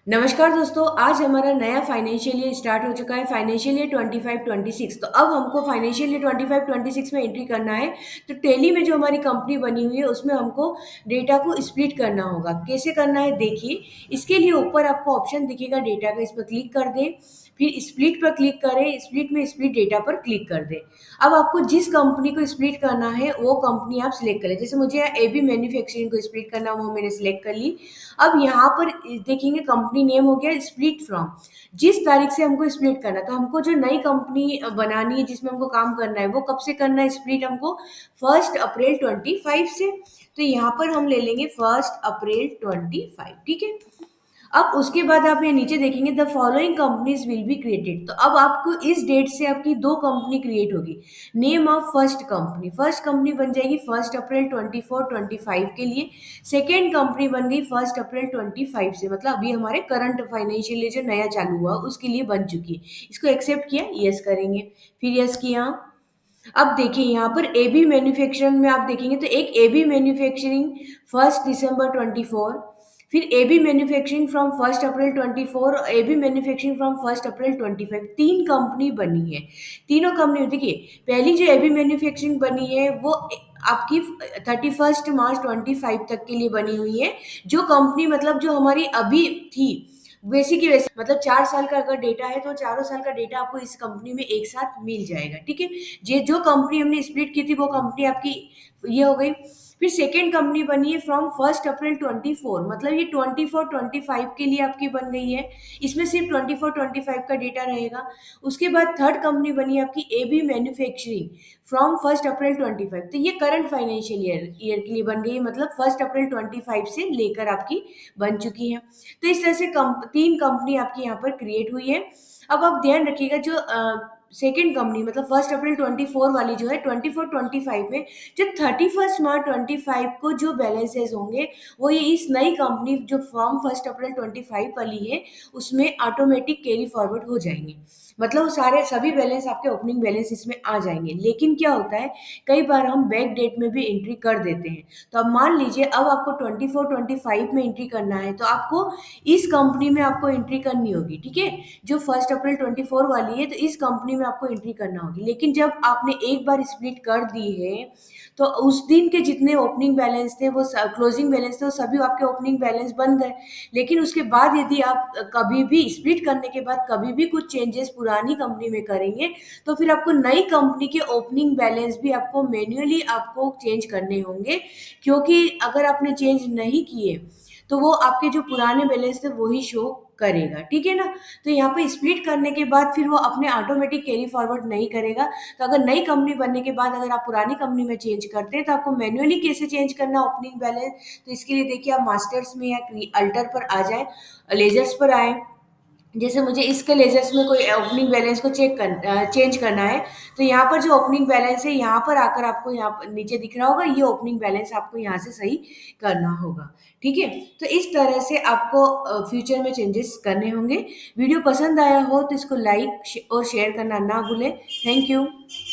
नमस्कार दोस्तों, आज हमारा नया फाइनेंशियल ईयर स्टार्ट हो चुका है, फाइनेंशियल ईयर 25-26। तो अब हमको फाइनेंशियल ईयर 25-26 में एंट्री करना है। तो टेली में जो हमारी कंपनी बनी हुई है उसमें हमको डेटा को स्प्लिट करना होगा। कैसे करना है देखिए, इसके लिए ऊपर आपको ऑप्शन दिखेगा डेटा का, इस पर क्लिक कर दें, फिर स्प्लिट पर क्लिक करें, स्प्लिट में स्प्लिट डेटा पर क्लिक कर दें। अब आपको जिस कंपनी को स्प्लिट करना है वो कंपनी आप सिलेक्ट करें। जैसे मुझे एबी मैन्युफैक्चरिंग को स्प्लिट करना, वो मैंने सिलेक्ट कर ली। अब यहाँ पर देखेंगे कंपनी नेम हो गया स्प्लिट फ्रॉम, जिस तारीख से हमको स्प्लिट करना है। तो हमको जो नई कंपनी बनानी है जिसमें हमको काम करना है वो कब से करना है स्प्लिट हमको, 1 अप्रैल 25 से। तो यहाँ पर हम ले लेंगे 1 अप्रैल 25, ठीक है। अब उसके बाद आप ये नीचे देखेंगे the following companies will be created. तो अब आपको इस डेट से आपकी दो कंपनी क्रिएट होगी। नेम ऑफ फर्स्ट कंपनी बन जाएगी 1 अप्रैल 24-25 के लिए। सेकेंड कंपनी बन गई 1 अप्रैल 25 से, मतलब अभी हमारे करंट फाइनेंशियल ईयर जो नया चालू हुआ उसके लिए बन चुकी है। इसको एक्सेप्ट किया, यस करेंगे, फिर यस किया। अब देखिए यहाँ पर एबी मैन्युफैक्चरिंग में आप देखेंगे तो एक एबी मैन्युफैक्चरिंग 1 दिसंबर 24, फिर AB manufacturing from 1 April 24, AB manufacturing from 1 April 25। तीन कंपनी बनी है। तीनों कंपनी देखिए, पहली जो एबी मैन्युफैक्चरिंग बनी है वो आपकी 31 मार्च 25 तक के लिए बनी हुई है। जो कंपनी मतलब जो हमारी अभी थी वैसी की वैसी, मतलब 4 साल का अगर डेटा है तो चारों साल का डेटा आपको इस कंपनी में एक साथ मिल जाएगा, ठीक है। जे जो कंपनी हमने स्प्लिट की थी वो कंपनी आपकी ये हो गई। फिर सेकेंड कंपनी बनी है फ्रॉम 1 अप्रैल 24, मतलब ये 24-25 के लिए आपकी बन गई है। इसमें सिर्फ 24-25 का डेटा रहेगा। उसके बाद थर्ड कंपनी बनी है आपकी एबी मैन्युफैक्चरिंग फ्रॉम 1 अप्रैल 25। तो ये करंट फाइनेंशियल ईयर के लिए बन गई है, मतलब 1 अप्रैल 25 से लेकर आपकी बन चुकी है। तो इस तरह से तीन कंपनी आपकी यहाँ पर क्रिएट हुई है। अब आप ध्यान रखिएगा जो सेकेंड कंपनी मतलब 1 अप्रैल 24 वाली जो है 24-25 में जो 31 मार्च 25 को जो बैलेंसेस होंगे वो ये इस नई कंपनी जो फॉर्म 1 अप्रैल 25 वाली है उसमें ऑटोमेटिक कैरी फॉरवर्ड हो जाएंगे। मतलब वो सारे सभी बैलेंस आपके ओपनिंग बैलेंस इसमें आ जाएंगे। लेकिन क्या होता है, कई बार हम बैक डेट में भी एंट्री कर देते हैं। तो अब मान लीजिए अब आपको 24-25 में एंट्री करना है तो आपको इस कंपनी में आपको एंट्री करनी होगी, ठीक है। जो 1 अप्रैल 24 वाली है तो इस कंपनी में आपको एंट्री करना होगी। लेकिन जब आपने एक बार स्प्लिट कर दी है तो उस दिन के जितने ओपनिंग बैलेंस थे वो क्लोजिंग बैलेंस थे वो सभी आपके ओपनिंग बैलेंस बन गए। लेकिन उसके बाद यदि आप कभी भी स्प्लिट करने के बाद कभी भी कुछ चेंजेस पुरानी कंपनी में करेंगे तो फिर आपको नई कंपनी के ओपनिंग बैलेंस भी आपको मैन्युअली आपको चेंज करने होंगे। क्योंकि अगर आपने चेंज नहीं किए तो वो आपके जो पुराने बैलेंस थे वही शो करेगा, ठीक है ना। तो यहाँ पे स्प्लिट करने के बाद फिर वो अपने ऑटोमेटिक कैरी फॉरवर्ड नहीं करेगा। तो अगर नई कंपनी बनने के बाद अगर आप पुरानी कंपनी में चेंज करते हैं तो आपको मैन्युअली कैसे चेंज करना ओपनिंग बैलेंस, तो इसके लिए देखिए आप मास्टर्स में या अल्टर पर आ जाए, लेजर्स पर आए। जैसे मुझे इसके लेजर्स में कोई ओपनिंग बैलेंस को चेंज करना है तो यहाँ पर जो ओपनिंग बैलेंस है यहाँ पर आकर आपको यहाँ पर नीचे दिख रहा होगा, ये ओपनिंग बैलेंस आपको यहाँ से सही करना होगा, ठीक है। तो इस तरह से आपको फ्यूचर में चेंजेस करने होंगे। वीडियो पसंद आया हो तो इसको लाइक और शेयर करना ना भूलें। Thank you.